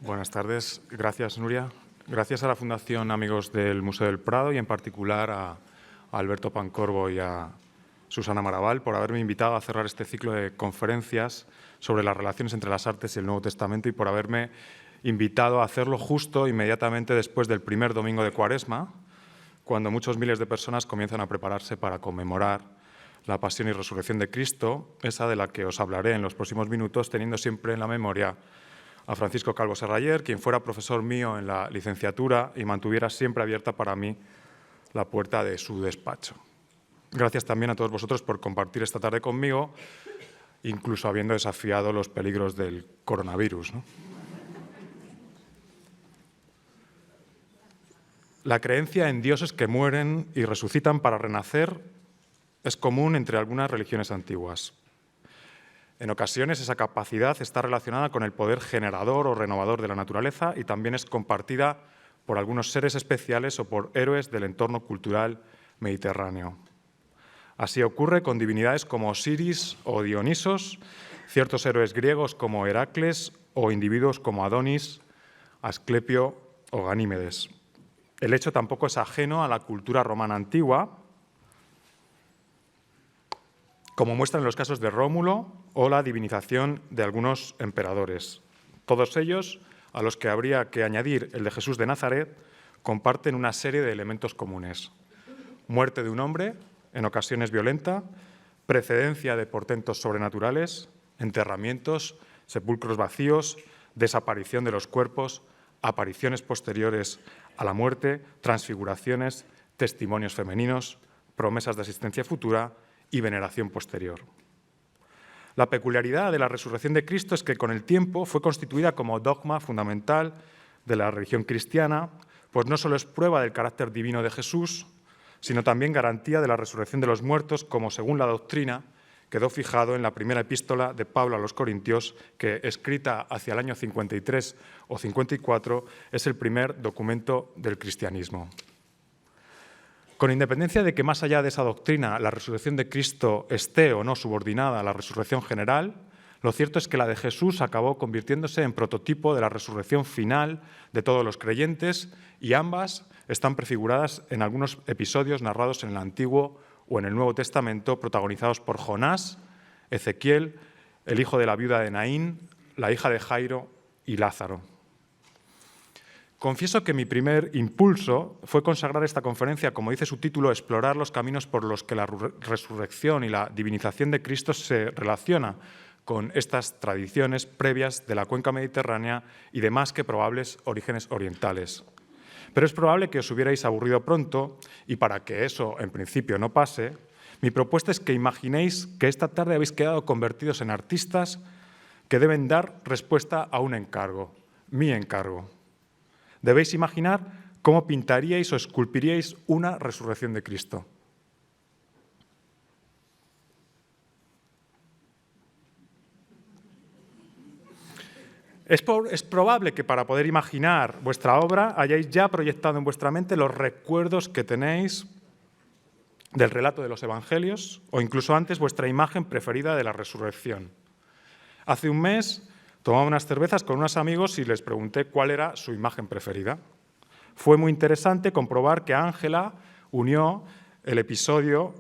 Buenas tardes. Gracias, Nuria. Gracias a la Fundación Amigos del Museo del Prado y en particular a Alberto Pancorbo y a Susana Maraval por haberme invitado a cerrar este ciclo de conferencias sobre las relaciones entre las artes y el Nuevo Testamento y por haberme invitado a hacerlo justo inmediatamente después del primer domingo de Cuaresma, cuando muchos miles de personas comienzan a prepararse para conmemorar la pasión y resurrección de Cristo, esa de la que os hablaré en los próximos minutos, teniendo siempre en la memoria a Francisco Calvo Serraller, quien fuera profesor mío en la licenciatura y mantuviera siempre abierta para mí la puerta de su despacho. Gracias también a todos vosotros por compartir esta tarde conmigo, incluso habiendo desafiado los peligros del coronavirus, ¿no? La creencia en dioses que mueren y resucitan para renacer es común entre algunas religiones antiguas. En ocasiones esa capacidad está relacionada con el poder generador o renovador de la naturaleza y también es compartida por algunos seres especiales o por héroes del entorno cultural mediterráneo. Así ocurre con divinidades como Osiris o Dionisos, ciertos héroes griegos como Heracles o individuos como Adonis, Asclepio o Ganímedes. El hecho tampoco es ajeno a la cultura romana antigua, como muestran los casos de Rómulo o la divinización de algunos emperadores. Todos ellos, a los que habría que añadir el de Jesús de Nazaret, comparten una serie de elementos comunes. Muerte de un hombre, en ocasiones violenta, precedencia de portentos sobrenaturales, enterramientos, sepulcros vacíos, desaparición de los cuerpos, apariciones posteriores a la muerte, transfiguraciones, testimonios femeninos, promesas de asistencia futura y veneración posterior. La peculiaridad de la resurrección de Cristo es que con el tiempo fue constituida como dogma fundamental de la religión cristiana, pues no solo es prueba del carácter divino de Jesús, sino también garantía de la resurrección de los muertos, como según la doctrina quedó fijado en la primera epístola de Pablo a los Corintios, que, escrita hacia el año 53 o 54, es el primer documento del cristianismo. Con independencia de que más allá de esa doctrina la resurrección de Cristo esté o no subordinada a la resurrección general, lo cierto es que la de Jesús acabó convirtiéndose en prototipo de la resurrección final de todos los creyentes y ambas están prefiguradas en algunos episodios narrados en el Antiguo o en el Nuevo Testamento, protagonizados por Jonás, Ezequiel, el hijo de la viuda de Naín, la hija de Jairo y Lázaro. Confieso que mi primer impulso fue consagrar esta conferencia, como dice su título, explorar los caminos por los que la resurrección y la divinización de Cristo se relaciona con estas tradiciones previas de la cuenca mediterránea y de más que probables orígenes orientales. Pero es probable que os hubierais aburrido pronto y para que eso en principio no pase, mi propuesta es que imaginéis que esta tarde habéis quedado convertidos en artistas que deben dar respuesta a un encargo, mi encargo. Debéis imaginar cómo pintaríais o esculpiríais una resurrección de Cristo. Es probable que para poder imaginar vuestra obra hayáis ya proyectado en vuestra mente los recuerdos que tenéis del relato de los Evangelios o incluso antes vuestra imagen preferida de la resurrección. Hace un mes tomaba unas cervezas con unos amigos y les pregunté cuál era su imagen preferida. Fue muy interesante comprobar que Ángela unió el episodio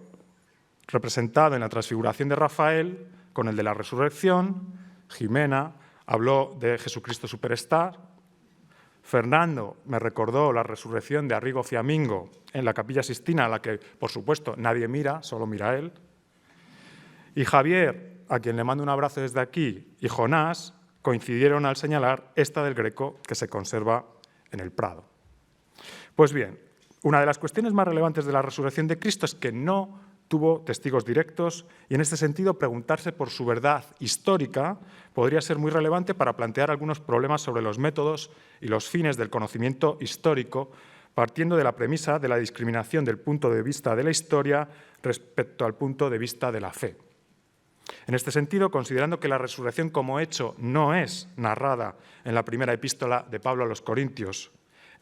representado en la transfiguración de Rafael con el de la resurrección. Jimena habló de Jesucristo Superstar. Fernando me recordó la resurrección de Arrigo Fiammingo en la Capilla Sixtina, a la que, por supuesto, nadie mira, solo mira él. Y Javier, a quien le mando un abrazo desde aquí, y Jonás coincidieron al señalar esta del Greco que se conserva en el Prado. Pues bien, una de las cuestiones más relevantes de la resurrección de Cristo es que no tuvo testigos directos y en este sentido preguntarse por su verdad histórica podría ser muy relevante para plantear algunos problemas sobre los métodos y los fines del conocimiento histórico, partiendo de la premisa de la discriminación del punto de vista de la historia respecto al punto de vista de la fe. En este sentido, considerando que la resurrección como hecho no es narrada en la primera epístola de Pablo a los Corintios,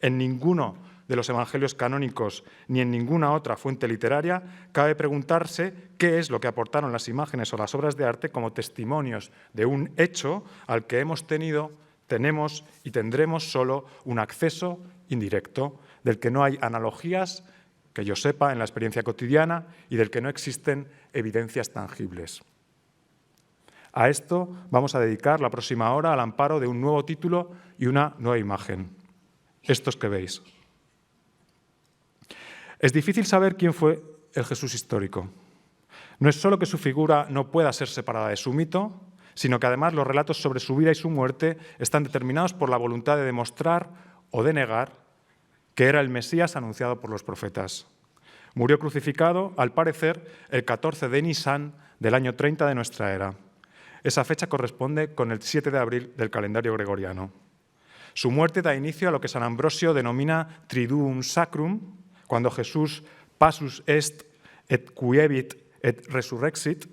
en ninguno de los evangelios canónicos ni en ninguna otra fuente literaria, cabe preguntarse qué es lo que aportaron las imágenes o las obras de arte como testimonios de un hecho al que hemos tenido Tenemos y tendremos solo un acceso indirecto, del que no hay analogías, que yo sepa, en la experiencia cotidiana y del que no existen evidencias tangibles. A esto vamos a dedicar la próxima hora al amparo de un nuevo título y una nueva imagen. Estos que veis. Es difícil saber quién fue el Jesús histórico. No es solo que su figura no pueda ser separada de su mito, sino que además los relatos sobre su vida y su muerte están determinados por la voluntad de demostrar o de negar que era el Mesías anunciado por los profetas. Murió crucificado, al parecer, el 14 de Nisán del año 30 de nuestra era. Esa fecha corresponde con el 7 de abril del calendario gregoriano. Su muerte da inicio a lo que San Ambrosio denomina Triduum Sacrum, cuando Jesús passus est et quievit et resurrexit,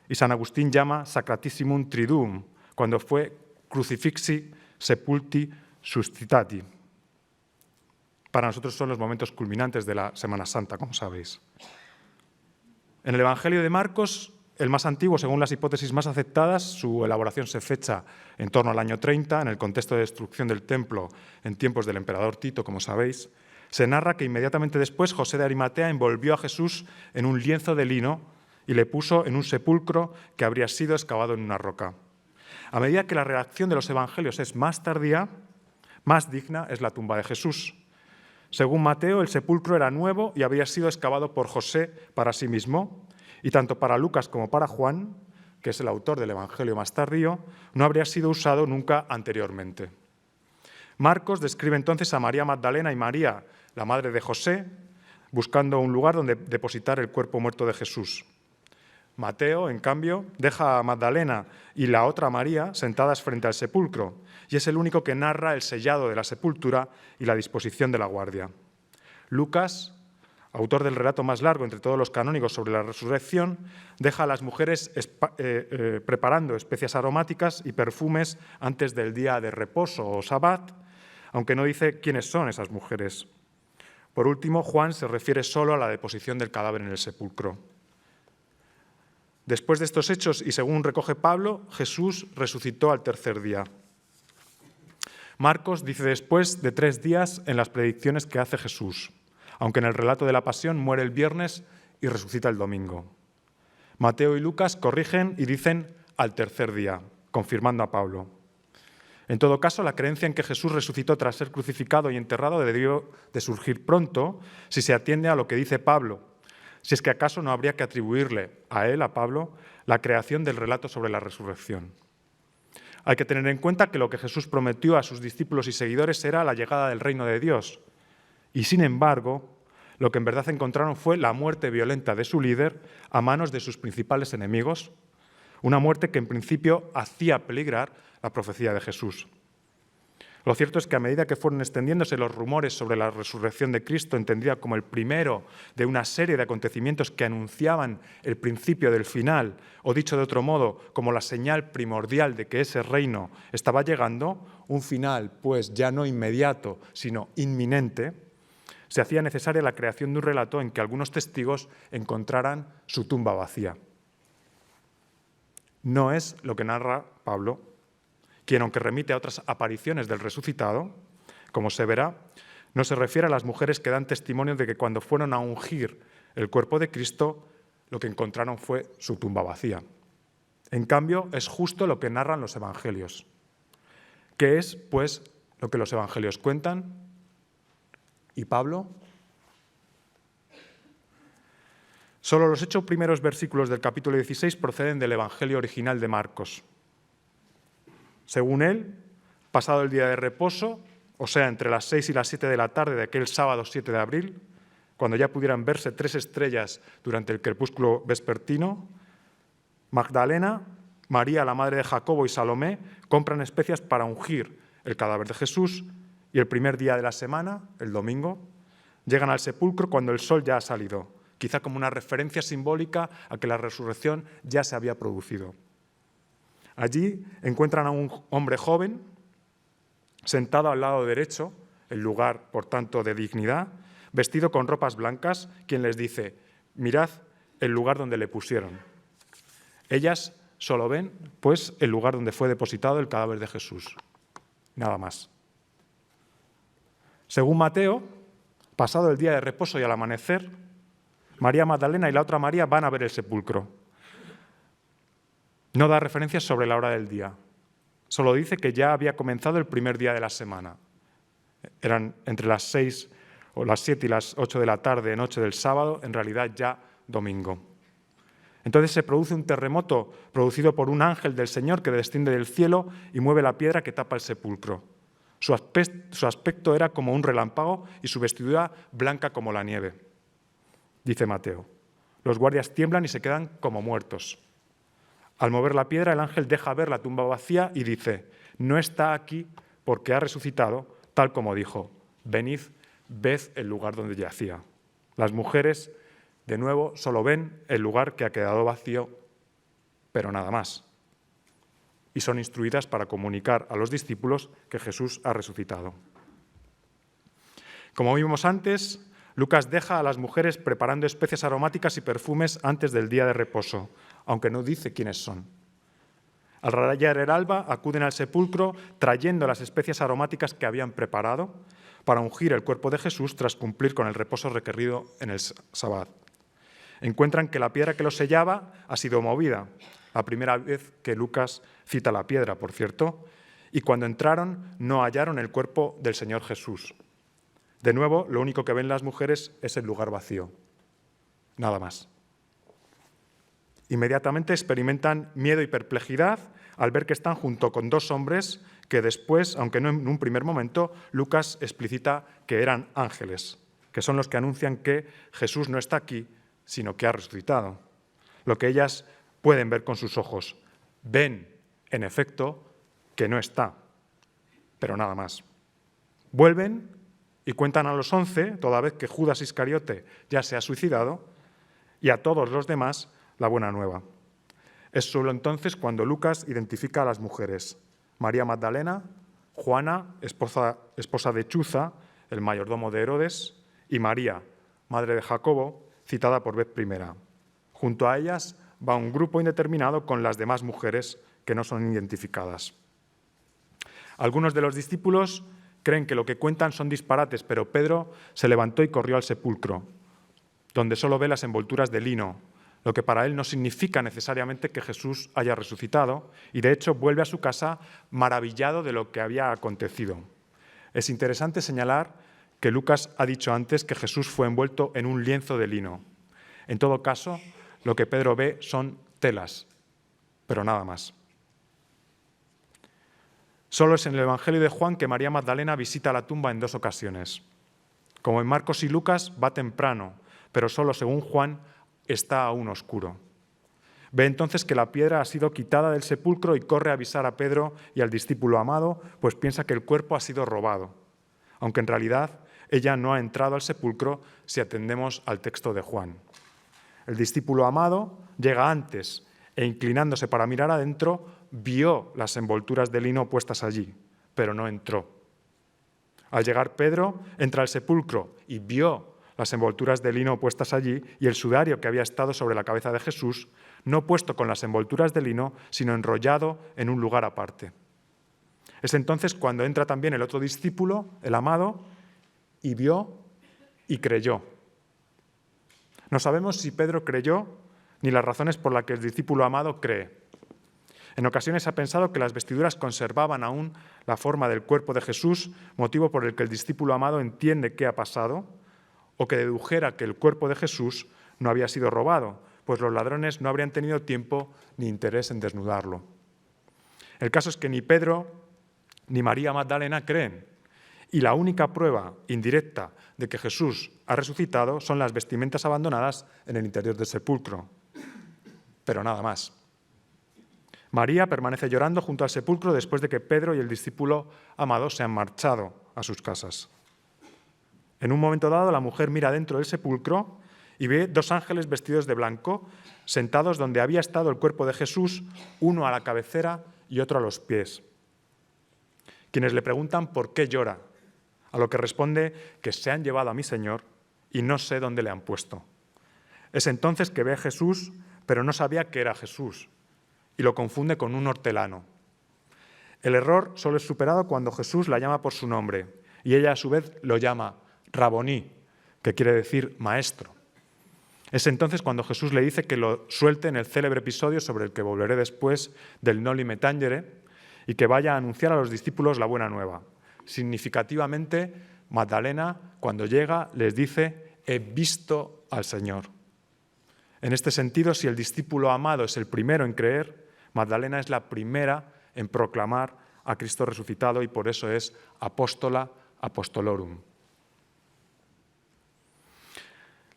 y San Agustín llama Sacratissimum Triduum, cuando fue crucifixi sepulti suscitati. Para nosotros son los momentos culminantes de la Semana Santa, como sabéis. En el Evangelio de Marcos, el más antiguo, según las hipótesis más aceptadas, su elaboración se fecha en torno al año 30, en el contexto de destrucción del templo en tiempos del emperador Tito, como sabéis. Se narra que inmediatamente después José de Arimatea envolvió a Jesús en un lienzo de lino y le puso en un sepulcro que habría sido excavado en una roca. A medida que la redacción de los evangelios es más tardía, más digna es la tumba de Jesús. Según Mateo, el sepulcro era nuevo y había sido excavado por José para sí mismo, y tanto para Lucas como para Juan, que es el autor del evangelio más tardío, no habría sido usado nunca anteriormente. Marcos describe entonces a María Magdalena y María, la madre de José, buscando un lugar donde depositar el cuerpo muerto de Jesús. Mateo, en cambio, deja a Magdalena y la otra María sentadas frente al sepulcro, y es el único que narra el sellado de la sepultura y la disposición de la guardia. Lucas, autor del relato más largo entre todos los canónigos sobre la resurrección, deja a las mujeres preparando especias aromáticas y perfumes antes del día de reposo o sabbat, aunque no dice quiénes son esas mujeres. Por último, Juan se refiere solo a la deposición del cadáver en el sepulcro. Después de estos hechos, y según recoge Pablo, Jesús resucitó al tercer día. Marcos dice después de 3 días en las predicciones que hace Jesús, aunque en el relato de la pasión muere el viernes y resucita el domingo. Mateo y Lucas corrigen y dicen al tercer día, confirmando a Pablo. En todo caso, la creencia en que Jesús resucitó tras ser crucificado y enterrado debió de surgir pronto si se atiende a lo que dice Pablo, si es que acaso no habría que atribuirle a él, a Pablo, la creación del relato sobre la resurrección. Hay que tener en cuenta que lo que Jesús prometió a sus discípulos y seguidores era la llegada del reino de Dios. Y sin embargo, lo que en verdad encontraron fue la muerte violenta de su líder a manos de sus principales enemigos, una muerte que en principio hacía peligrar la profecía de Jesús. Lo cierto es que a medida que fueron extendiéndose los rumores sobre la resurrección de Cristo, entendida como el primero de una serie de acontecimientos que anunciaban el principio del final, o dicho de otro modo, como la señal primordial de que ese reino estaba llegando, un final pues ya no inmediato, sino inminente, se hacía necesaria la creación de un relato en que algunos testigos encontraran su tumba vacía. No es lo que narra Pablo, quien, aunque remite a otras apariciones del resucitado, como se verá, no se refiere a las mujeres que dan testimonio de que cuando fueron a ungir el cuerpo de Cristo, lo que encontraron fue su tumba vacía. En cambio, es justo lo que narran los evangelios. ¿Qué es, pues, lo que los evangelios cuentan? ¿Y Pablo? Solo los 8 primeros versículos del capítulo 16 proceden del evangelio original de Marcos. Según él, pasado el día de reposo, o sea, entre las 6 y las 7 de la tarde de aquel sábado 7 de abril, cuando ya pudieran verse 3 estrellas durante el crepúsculo vespertino, Magdalena, María, la madre de Jacobo, y Salomé compran especias para ungir el cadáver de Jesús y el primer día de la semana, el domingo, llegan al sepulcro cuando el sol ya ha salido, quizá como una referencia simbólica a que la resurrección ya se había producido. Allí encuentran a un hombre joven sentado al lado derecho, el lugar, por tanto, de dignidad, vestido con ropas blancas, quien les dice: mirad el lugar donde le pusieron. Ellas solo ven, pues, el lugar donde fue depositado el cadáver de Jesús. Nada más. Según Mateo, pasado el día de reposo y al amanecer, María Magdalena y la otra María van a ver el sepulcro. No da referencias sobre la hora del día. Solo dice que ya había comenzado el primer día de la semana. Eran entre las 6 o las 7 y las 8 de la tarde, noche del sábado, en realidad ya domingo. Entonces se produce un terremoto producido por un ángel del Señor que desciende del cielo y mueve la piedra que tapa el sepulcro. Su aspecto era como un relámpago y su vestidura blanca como la nieve, dice Mateo. Los guardias tiemblan y se quedan como muertos. Al mover la piedra, el ángel deja ver la tumba vacía y dice: no está aquí porque ha resucitado, tal como dijo. Venid, ved el lugar donde yacía. Las mujeres, de nuevo, solo ven el lugar que ha quedado vacío, pero nada más. Y son instruidas para comunicar a los discípulos que Jesús ha resucitado. Como vimos antes, Lucas deja a las mujeres preparando especias aromáticas y perfumes antes del día de reposo, aunque no dice quiénes son. Al rayar el alba, acuden al sepulcro trayendo las especias aromáticas que habían preparado para ungir el cuerpo de Jesús tras cumplir con el reposo requerido en el sábado. Encuentran que la piedra que los sellaba ha sido movida, la primera vez que Lucas cita la piedra, por cierto, y cuando entraron no hallaron el cuerpo del Señor Jesús. De nuevo, lo único que ven las mujeres es el lugar vacío, nada más. Inmediatamente experimentan miedo y perplejidad al ver que están junto con dos hombres que después, aunque no en un primer momento, Lucas explicita que eran ángeles, que son los que anuncian que Jesús no está aquí, sino que ha resucitado. Lo que ellas pueden ver con sus ojos. Ven, en efecto, que no está, pero nada más. Vuelven y cuentan a los 11, toda vez que Judas Iscariote ya se ha suicidado, y a todos los demás la buena nueva. Es solo entonces cuando Lucas identifica a las mujeres: María Magdalena, Juana, esposa de Chuza, el mayordomo de Herodes, y María, madre de Jacobo, citada por vez primera. Junto a ellas va un grupo indeterminado con las demás mujeres que no son identificadas. Algunos de los discípulos creen que lo que cuentan son disparates, pero Pedro se levantó y corrió al sepulcro, donde solo ve las envolturas de lino, lo que para él no significa necesariamente que Jesús haya resucitado, y de hecho vuelve a su casa maravillado de lo que había acontecido. Es interesante señalar que Lucas ha dicho antes que Jesús fue envuelto en un lienzo de lino. En todo caso, lo que Pedro ve son telas, pero nada más. Solo es en el Evangelio de Juan que María Magdalena visita la tumba en 2 ocasiones. Como en Marcos y Lucas, va temprano, pero solo según Juan está aún oscuro. Ve entonces que la piedra ha sido quitada del sepulcro y corre a avisar a Pedro y al discípulo amado, pues piensa que el cuerpo ha sido robado, aunque en realidad ella no ha entrado al sepulcro si atendemos al texto de Juan. El discípulo amado llega antes e inclinándose para mirar adentro, vio las envolturas de lino puestas allí, pero no entró. Al llegar Pedro, entra al sepulcro y vio las envolturas de lino puestas allí y el sudario que había estado sobre la cabeza de Jesús, no puesto con las envolturas de lino, sino enrollado en un lugar aparte. Es entonces cuando entra también el otro discípulo, el amado, y vio y creyó. No sabemos si Pedro creyó ni las razones por las que el discípulo amado cree. En ocasiones ha pensado que las vestiduras conservaban aún la forma del cuerpo de Jesús, motivo por el que el discípulo amado entiende qué ha pasado, o que dedujera que el cuerpo de Jesús no había sido robado, pues los ladrones no habrían tenido tiempo ni interés en desnudarlo. El caso es que ni Pedro ni María Magdalena creen, y la única prueba indirecta de que Jesús ha resucitado son las vestimentas abandonadas en el interior del sepulcro. Pero nada más. María permanece llorando junto al sepulcro después de que Pedro y el discípulo amado se han marchado a sus casas. En un momento dado, la mujer mira dentro del sepulcro y ve 2 ángeles vestidos de blanco, sentados donde había estado el cuerpo de Jesús, uno a la cabecera y otro a los pies. Quienes le preguntan por qué llora, a lo que responde que se han llevado a mi Señor y no sé dónde le han puesto. Es entonces que ve a Jesús, pero no sabía que era Jesús, y lo confunde con un hortelano. El error solo es superado cuando Jesús la llama por su nombre y ella a su vez lo llama Raboní, que quiere decir maestro. Es entonces cuando Jesús le dice que lo suelte en el célebre episodio sobre el que volveré después del Noli me tangere y que vaya a anunciar a los discípulos la buena nueva. Significativamente, Magdalena, cuando llega, les dice: he visto al Señor. En este sentido, si el discípulo amado es el primero en creer, Magdalena es la primera en proclamar a Cristo resucitado y por eso es apóstola apostolorum.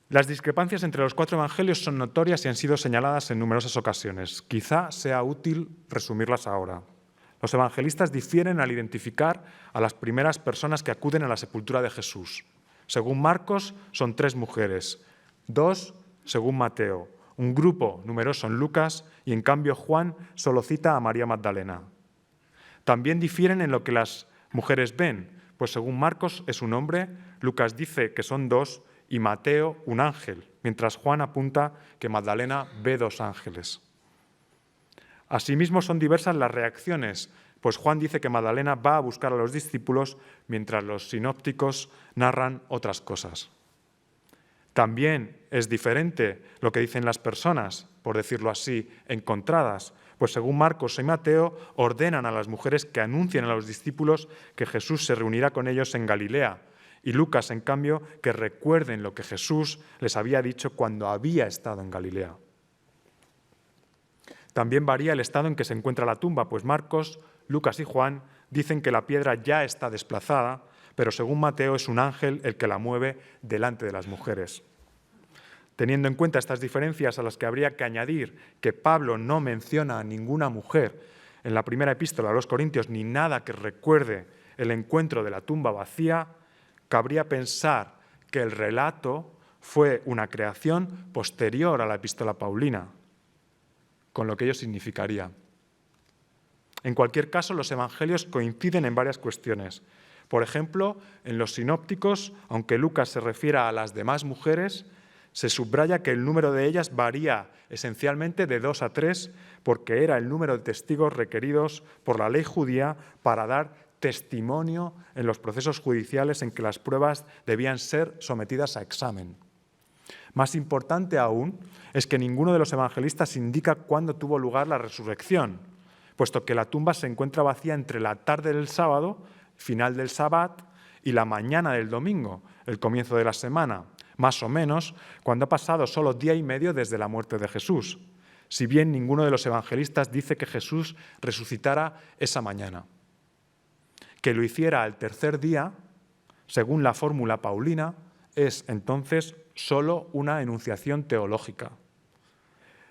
Las discrepancias entre los 4 evangelios son notorias y han sido señaladas en numerosas ocasiones. Quizá sea útil resumirlas ahora. Los evangelistas difieren al identificar a las primeras personas que acuden a la sepultura de Jesús. Según Marcos, son 3 mujeres, 2 según Mateo, un grupo numeroso en Lucas y en cambio Juan solo cita a María Magdalena. También difieren en lo que las mujeres ven, pues según Marcos es un hombre, Lucas dice que son 2 y Mateo un ángel, mientras Juan apunta que Magdalena ve 2 ángeles. Asimismo son diversas las reacciones, pues Juan dice que Magdalena va a buscar a los discípulos, mientras los sinópticos narran otras cosas. También es diferente lo que dicen las personas, por decirlo así, encontradas, pues según Marcos y Mateo ordenan a las mujeres que anuncien a los discípulos que Jesús se reunirá con ellos en Galilea, y Lucas, en cambio, que recuerden lo que Jesús les había dicho cuando había estado en Galilea. También varía el estado en que se encuentra la tumba, pues Marcos, Lucas y Juan dicen que la piedra ya está desplazada, pero según Mateo es un ángel el que la mueve delante de las mujeres. Teniendo en cuenta estas diferencias a las que habría que añadir que Pablo no menciona a ninguna mujer en la primera epístola a los Corintios ni nada que recuerde el encuentro de la tumba vacía, cabría pensar que el relato fue una creación posterior a la epístola paulina, con lo que ello significaría. En cualquier caso, los evangelios coinciden en varias cuestiones. Por ejemplo, en los sinópticos, aunque Lucas se refiera a las demás mujeres, se subraya que el número de ellas varía esencialmente de 2 a 3, porque era el número de testigos requeridos por la ley judía para dar testimonio en los procesos judiciales en que las pruebas debían ser sometidas a examen. Más importante aún es que ninguno de los evangelistas indica cuándo tuvo lugar la resurrección, puesto que la tumba se encuentra vacía entre la tarde del sábado, final del sabbat, y la mañana del domingo, el comienzo de la semana, más o menos cuando ha pasado solo 1 día y medio desde la muerte de Jesús, si bien ninguno de los evangelistas dice que Jesús resucitara esa mañana. Que lo hiciera al 3er día, según la fórmula paulina, es entonces solo una enunciación teológica.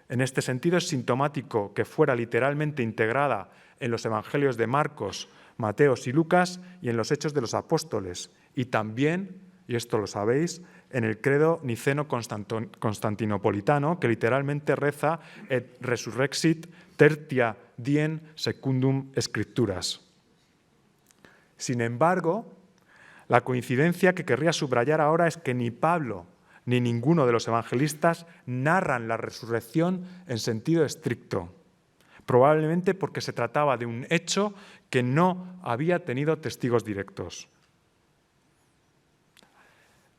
En este sentido es sintomático que fuera literalmente integrada en los evangelios de Marcos, Mateo y Lucas y en los Hechos de los Apóstoles, y también, y esto lo sabéis, en el credo niceno-constantinopolitano, que literalmente reza et resurrexit tertia diem secundum scripturas. Sin embargo, la coincidencia que querría subrayar ahora es que ni Pablo ni ninguno de los evangelistas narran la resurrección en sentido estricto, probablemente porque se trataba de un hecho que no había tenido testigos directos.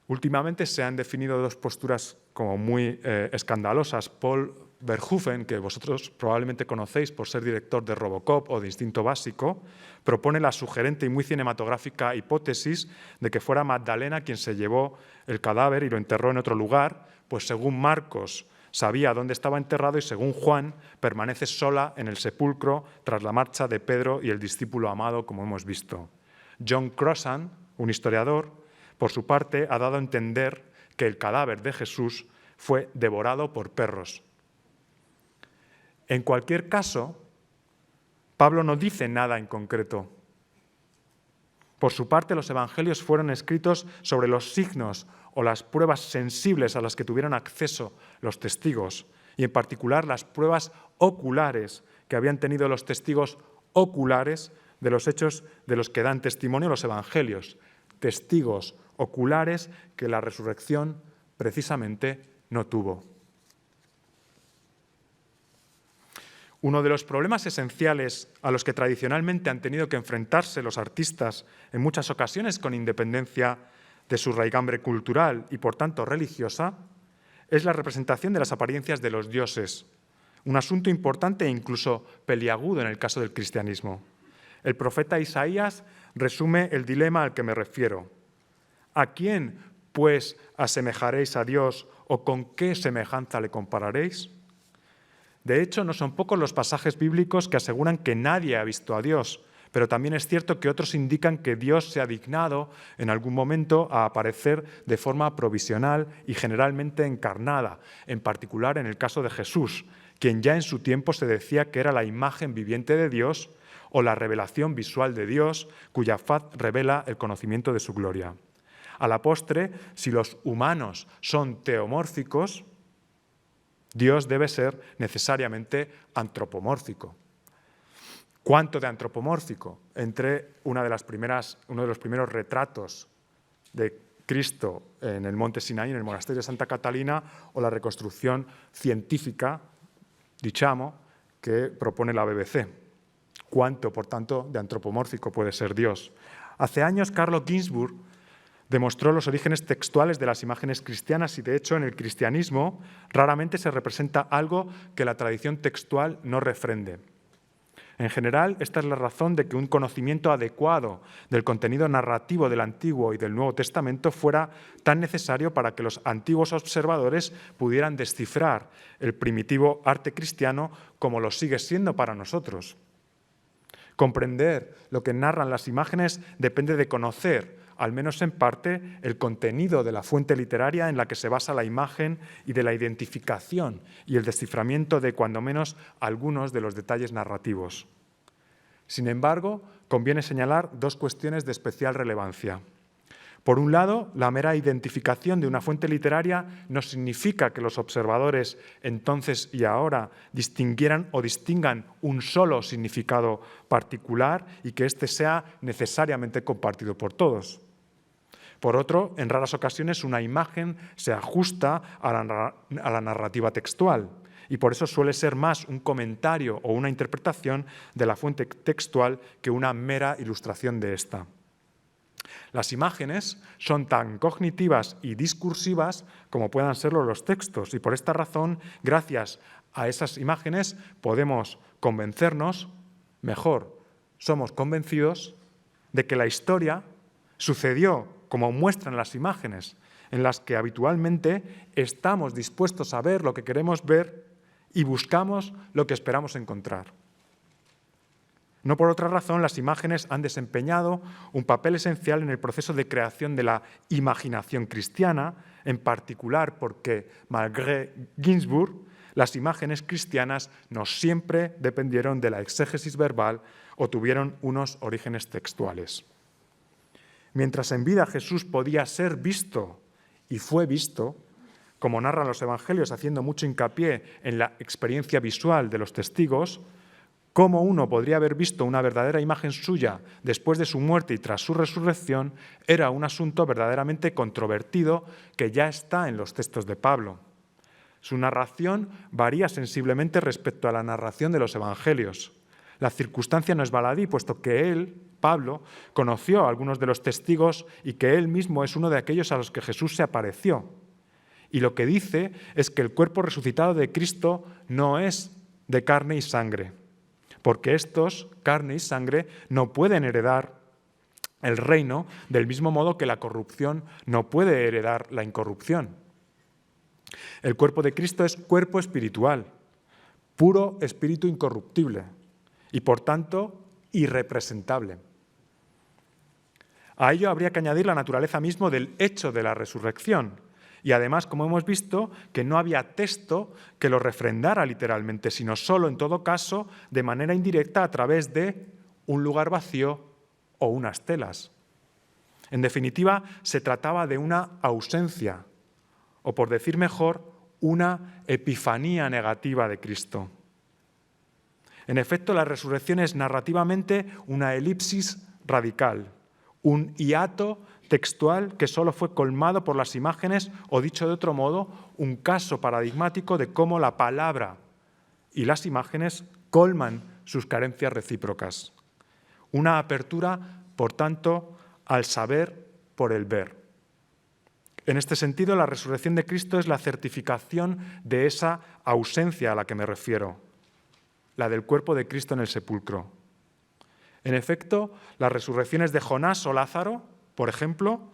Últimamente se han definido 2 posturas como muy escandalosas. Paul Verhoeven, que vosotros probablemente conocéis por ser director de Robocop o de Instinto Básico, propone la sugerente y muy cinematográfica hipótesis de que fuera Magdalena quien se llevó el cadáver y lo enterró en otro lugar, pues según Marcos sabía dónde estaba enterrado y según Juan permanece sola en el sepulcro tras la marcha de Pedro y el discípulo amado, como hemos visto. John Crossan, un historiador, por su parte, ha dado a entender que el cadáver de Jesús fue devorado por perros. En cualquier caso, Pablo no dice nada en concreto. Por su parte, los evangelios fueron escritos sobre los signos o las pruebas sensibles a las que tuvieron acceso los testigos, y en particular las pruebas oculares que habían tenido los testigos oculares de los hechos de los que dan testimonio los evangelios, testigos oculares que la resurrección precisamente no tuvo. Uno de los problemas esenciales a los que tradicionalmente han tenido que enfrentarse los artistas en muchas ocasiones con independencia de su raigambre cultural y por tanto religiosa es la representación de las apariencias de los dioses, un asunto importante e incluso peliagudo en el caso del cristianismo. El profeta Isaías resume el dilema al que me refiero. ¿A quién, pues, asemejaréis a Dios o con qué semejanza le compararéis? De hecho, no son pocos los pasajes bíblicos que aseguran que nadie ha visto a Dios, pero también es cierto que otros indican que Dios se ha dignado en algún momento a aparecer de forma provisional y generalmente encarnada, en particular en el caso de Jesús, quien ya en su tiempo se decía que era la imagen viviente de Dios o la revelación visual de Dios, cuya faz revela el conocimiento de su gloria. A la postre, si los humanos son teomórficos, Dios debe ser necesariamente antropomórfico. ¿Cuánto de antropomórfico? Entre uno de los primeros retratos de Cristo en el monte Sinaí, en el monasterio de Santa Catalina, o la reconstrucción científica, diciamo, que propone la BBC. ¿Cuánto, por tanto, de antropomórfico puede ser Dios? Hace años, Carlo Ginzburg demostró los orígenes textuales de las imágenes cristianas y, de hecho, en el cristianismo raramente se representa algo que la tradición textual no refrende. En general, esta es la razón de que un conocimiento adecuado del contenido narrativo del Antiguo y del Nuevo Testamento fuera tan necesario para que los antiguos observadores pudieran descifrar el primitivo arte cristiano como lo sigue siendo para nosotros. Comprender lo que narran las imágenes depende de conocer, al menos en parte, el contenido de la fuente literaria en la que se basa la imagen y de la identificación y el desciframiento de, cuando menos, algunos de los detalles narrativos. Sin embargo, conviene señalar dos cuestiones de especial relevancia. Por un lado, la mera identificación de una fuente literaria no significa que los observadores entonces y ahora distinguieran o distingan un solo significado particular y que éste sea necesariamente compartido por todos. Por otro, en raras ocasiones una imagen se ajusta a la narrativa textual y por eso suele ser más un comentario o una interpretación de la fuente textual que una mera ilustración de esta. Las imágenes son tan cognitivas y discursivas como puedan serlo los textos y por esta razón, gracias a esas imágenes, podemos convencernos, mejor, somos convencidos de que la historia sucedió como muestran las imágenes, en las que habitualmente estamos dispuestos a ver lo que queremos ver y buscamos lo que esperamos encontrar. No por otra razón, las imágenes han desempeñado un papel esencial en el proceso de creación de la imaginación cristiana, en particular porque, malgré Ginzburg, las imágenes cristianas no siempre dependieron de la exégesis verbal o tuvieron unos orígenes textuales. Mientras en vida Jesús podía ser visto y fue visto, como narran los evangelios haciendo mucho hincapié en la experiencia visual de los testigos, cómo uno podría haber visto una verdadera imagen suya después de su muerte y tras su resurrección era un asunto verdaderamente controvertido que ya está en los textos de Pablo. Su narración varía sensiblemente respecto a la narración de los evangelios. La circunstancia no es baladí, puesto que él, Pablo, conoció a algunos de los testigos y que él mismo es uno de aquellos a los que Jesús se apareció. Y lo que dice es que el cuerpo resucitado de Cristo no es de carne y sangre, porque estos, carne y sangre, no pueden heredar el reino del mismo modo que la corrupción no puede heredar la incorrupción. El cuerpo de Cristo es cuerpo espiritual, puro espíritu incorruptible y, por tanto, irrepresentable. A ello habría que añadir la naturaleza mismo del hecho de la resurrección. Y además, como hemos visto, que no había texto que lo refrendara literalmente, sino solo, en todo caso, de manera indirecta a través de un lugar vacío o unas telas. En definitiva, se trataba de una ausencia, o por decir mejor, una epifanía negativa de Cristo. En efecto, la resurrección es narrativamente una elipsis radical, un hiato textual que solo fue colmado por las imágenes, o dicho de otro modo, un caso paradigmático de cómo la palabra y las imágenes colman sus carencias recíprocas. Una apertura, por tanto, al saber por el ver. En este sentido, la resurrección de Cristo es la certificación de esa ausencia a la que me refiero, la del cuerpo de Cristo en el sepulcro. En efecto, las resurrecciones de Jonás o Lázaro, por ejemplo,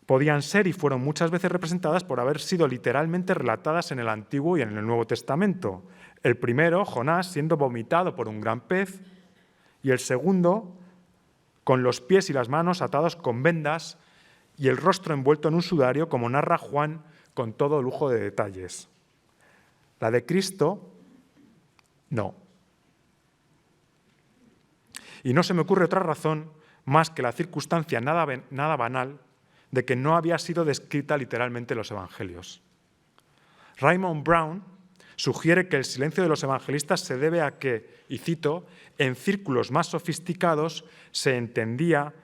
podían ser y fueron muchas veces representadas por haber sido literalmente relatadas en el Antiguo y en el Nuevo Testamento. El primero, Jonás, siendo vomitado por un gran pez, y el segundo, con los pies y las manos atados con vendas y el rostro envuelto en un sudario, como narra Juan con todo lujo de detalles. La de Cristo, no. Y no se me ocurre otra razón más que la circunstancia nada banal de que no había sido descrita literalmente en los evangelios. Raymond Brown sugiere que el silencio de los evangelistas se debe a que, y cito, en círculos más sofisticados se entendía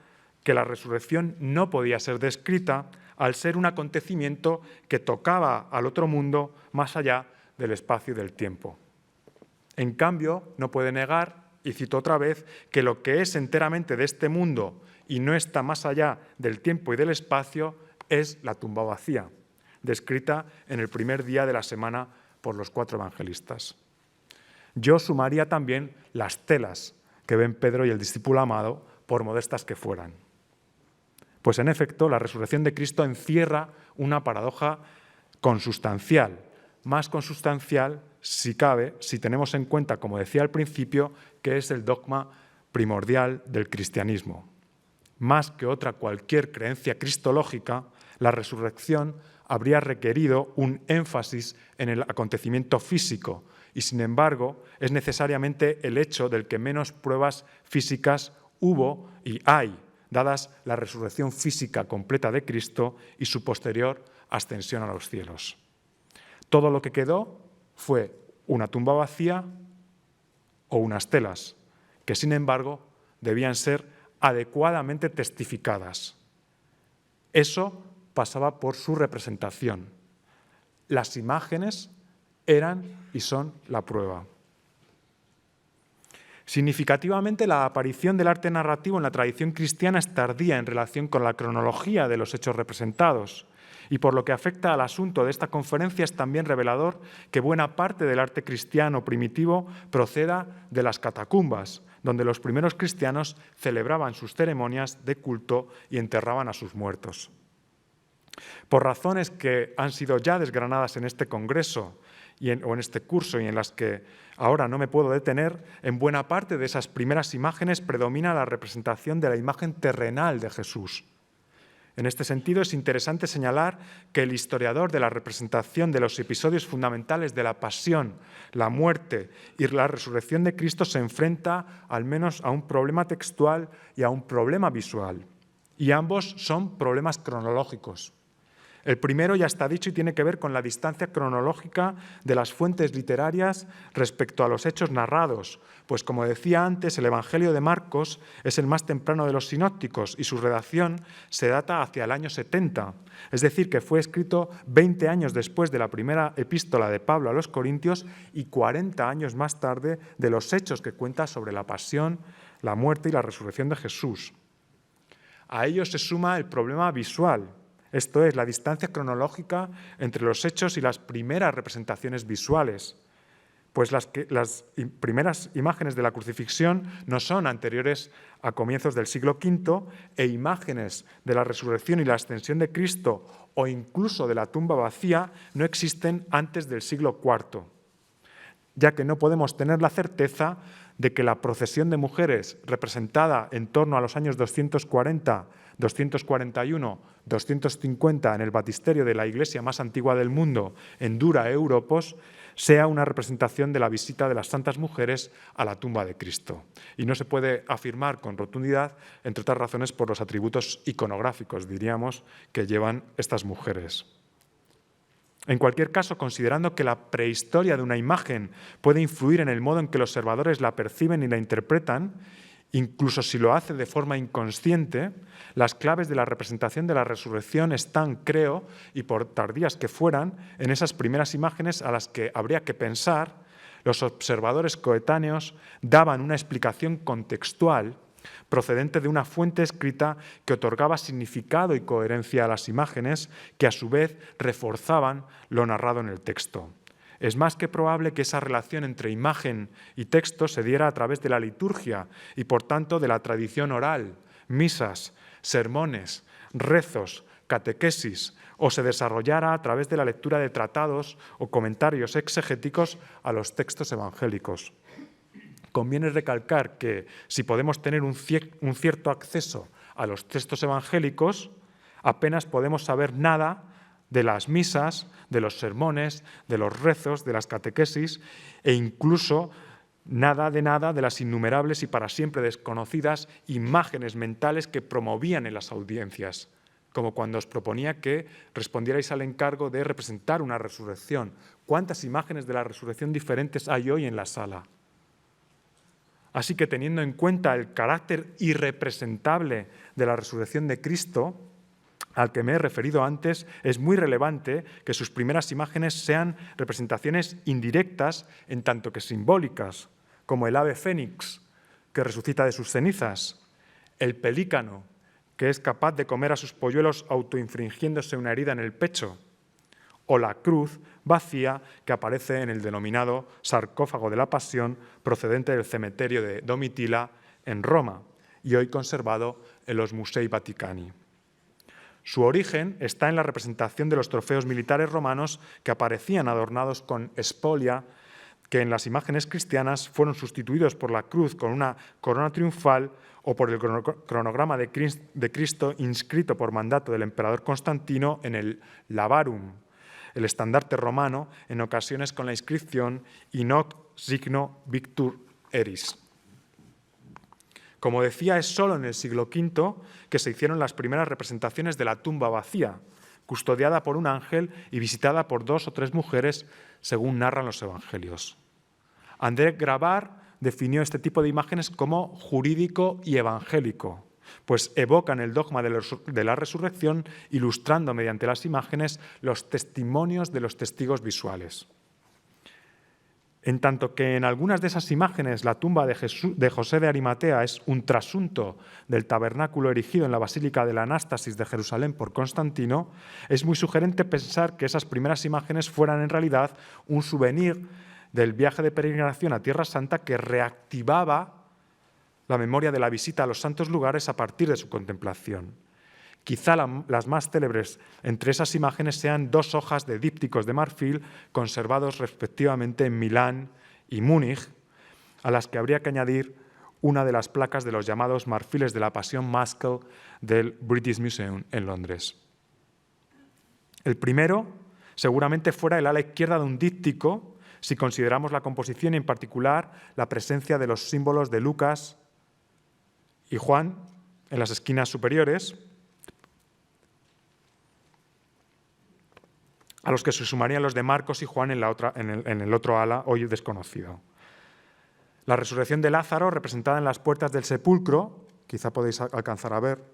que la resurrección no podía ser descrita al ser un acontecimiento que tocaba al otro mundo más allá del espacio y del tiempo. En cambio, no puede negar, y cito otra vez, que lo que es enteramente de este mundo y no está más allá del tiempo y del espacio es la tumba vacía, descrita en el primer día de la semana por los 4 evangelistas. Yo sumaría también las telas que ven Pedro y el discípulo amado, por modestas que fueran. Pues en efecto, la resurrección de Cristo encierra una paradoja consustancial, más consustancial, si cabe, si tenemos en cuenta, como decía al principio, que es el dogma primordial del cristianismo. Más que otra cualquier creencia cristológica, la resurrección habría requerido un énfasis en el acontecimiento físico y, sin embargo, es necesariamente el hecho del que menos pruebas físicas hubo y hay, dadas la resurrección física completa de Cristo y su posterior ascensión a los cielos. Todo lo que quedó fue una tumba vacía o unas telas, que sin embargo debían ser adecuadamente testificadas. Eso pasaba por su representación. Las imágenes eran y son la prueba. Significativamente, la aparición del arte narrativo en la tradición cristiana es tardía en relación con la cronología de los hechos representados. Y por lo que afecta al asunto de esta conferencia, es también revelador que buena parte del arte cristiano primitivo proceda de las catacumbas, donde los primeros cristianos celebraban sus ceremonias de culto y enterraban a sus muertos. Por razones que han sido ya desgranadas en este congreso o en este curso y en las que ahora no me puedo detener, en buena parte de esas primeras imágenes predomina la representación de la imagen terrenal de Jesús. En este sentido, es interesante señalar que el historiador de la representación de los episodios fundamentales de la pasión, la muerte y la resurrección de Cristo se enfrenta al menos a un problema textual y a un problema visual. Y ambos son problemas cronológicos. El primero ya está dicho y tiene que ver con la distancia cronológica de las fuentes literarias respecto a los hechos narrados, pues como decía antes, el Evangelio de Marcos es el más temprano de los sinópticos y su redacción se data hacia el año 70, es decir, que fue escrito 20 años después de la primera epístola de Pablo a los Corintios y 40 años más tarde de los hechos que cuenta sobre la pasión, la muerte y la resurrección de Jesús. A ello se suma el problema visual. Esto es, la distancia cronológica entre los hechos y las primeras representaciones visuales, pues las primeras imágenes de la crucifixión no son anteriores a comienzos del siglo V e imágenes de la resurrección y la ascensión de Cristo o incluso de la tumba vacía no existen antes del siglo IV, ya que no podemos tener la certeza de que la procesión de mujeres representada en torno a los años 240, 241, 250 en el baptisterio de la iglesia más antigua del mundo, en Dura Europos, sea una representación de la visita de las santas mujeres a la tumba de Cristo. Y no se puede afirmar con rotundidad, entre otras razones, por los atributos iconográficos, diríamos, que llevan estas mujeres. En cualquier caso, considerando que la prehistoria de una imagen puede influir en el modo en que los observadores la perciben y la interpretan, incluso si lo hace de forma inconsciente, las claves de la representación de la resurrección están, creo, y por tardías que fueran, en esas primeras imágenes a las que habría que pensar, Los observadores coetáneos daban una explicación contextual procedente de una fuente escrita que otorgaba significado y coherencia a las imágenes, que a su vez reforzaban lo narrado en el texto. Es más que probable que esa relación entre imagen y texto se diera a través de la liturgia y, por tanto, de la tradición oral, misas, sermones, rezos, catequesis, o se desarrollara a través de la lectura de tratados o comentarios exegéticos a los textos evangélicos. Conviene recalcar que si podemos tener un cierto acceso a los textos evangélicos, apenas podemos saber nada de las misas, de los sermones, de los rezos, de las catequesis e incluso nada de las innumerables y para siempre desconocidas imágenes mentales que promovían en las audiencias, como cuando os proponía que respondierais al encargo de representar una resurrección. ¿Cuántas imágenes de la resurrección diferentes hay hoy en la sala? Así que, teniendo en cuenta el carácter irrepresentable de la resurrección de Cristo, al que me he referido antes, es muy relevante que sus primeras imágenes sean representaciones indirectas en tanto que simbólicas, como el ave fénix, que resucita de sus cenizas, el pelícano, que es capaz de comer a sus polluelos autoinfringiéndose una herida en el pecho, o la cruz vacía que aparece en el denominado sarcófago de la Pasión procedente del cementerio de Domitila en Roma y hoy conservado en los Musei Vaticani. Su origen está en la representación de los trofeos militares romanos que aparecían adornados con espolia, que en las imágenes cristianas fueron sustituidos por la cruz con una corona triunfal o por el cronograma de Cristo inscrito por mandato del emperador Constantino en el Labarum, el estandarte romano, en ocasiones con la inscripción «In hoc signo victor eris». Como decía, es solo en el siglo V que se hicieron las primeras representaciones de la tumba vacía, custodiada por un ángel y visitada por 2 o 3 mujeres, según narran los evangelios. André Grabar definió este tipo de imágenes como jurídico y evangélico, pues evocan el dogma de la resurrección, ilustrando mediante las imágenes los testimonios de los testigos visuales. En tanto que en algunas de esas imágenes la tumba de José de Arimatea es un trasunto del tabernáculo erigido en la Basílica de la Anástasis de Jerusalén por Constantino, es muy sugerente pensar que esas primeras imágenes fueran en realidad un souvenir del viaje de peregrinación a Tierra Santa que reactivaba la memoria de la visita a los santos lugares a partir de su contemplación. Quizá las más célebres entre esas imágenes sean 2 hojas de dípticos de marfil conservados respectivamente en Milán y Múnich, a las que habría que añadir una de las placas de los llamados marfiles de la Pasión Maskell del British Museum en Londres. El primero seguramente fuera el ala izquierda de un díptico, si consideramos la composición y en particular la presencia de los símbolos de Lucas y Juan en las esquinas superiores, a los que se sumarían los de Marcos y Juan en el otro ala, hoy desconocido. La resurrección de Lázaro, representada en las puertas del sepulcro, quizá podéis alcanzar a ver,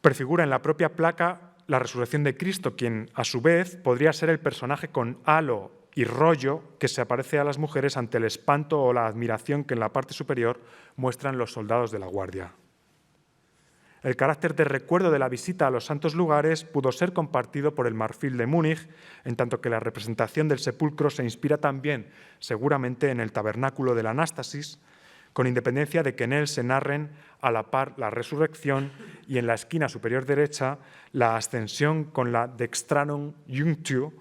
prefigura en la propia placa la resurrección de Cristo, quien, a su vez, podría ser el personaje con halo y rollo que se aparece a las mujeres ante el espanto o la admiración que en la parte superior muestran los soldados de la guardia. El carácter de recuerdo de la visita a los santos lugares pudo ser compartido por el marfil de Múnich, en tanto que la representación del sepulcro se inspira también, seguramente, en el tabernáculo de la Anástasis, con independencia de que en él se narren a la par la resurrección y en la esquina superior derecha la ascensión con la Dextrarum Junctio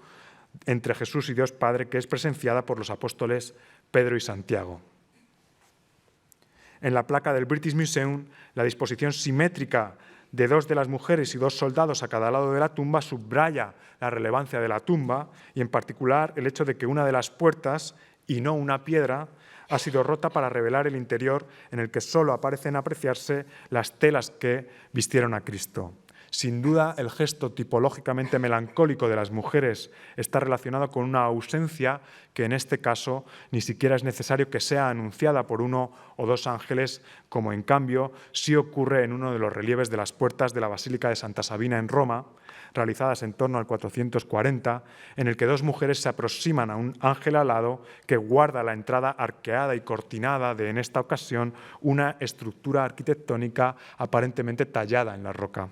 entre Jesús y Dios Padre, que es presenciada por los apóstoles Pedro y Santiago. En la placa del British Museum, la disposición simétrica de 2 de las mujeres y 2 soldados a cada lado de la tumba subraya la relevancia de la tumba y, en particular, el hecho de que una de las puertas, y no una piedra, ha sido rota para revelar el interior en el que solo aparecen apreciarse las telas que vistieron a Cristo. Sin duda, el gesto tipológicamente melancólico de las mujeres está relacionado con una ausencia que en este caso ni siquiera es necesario que sea anunciada por uno o dos ángeles, como en cambio sí ocurre en uno de los relieves de las puertas de la Basílica de Santa Sabina en Roma, realizadas en torno al 440, en el que dos mujeres se aproximan a un ángel alado que guarda la entrada arqueada y cortinada de, en esta ocasión, una estructura arquitectónica aparentemente tallada en la roca.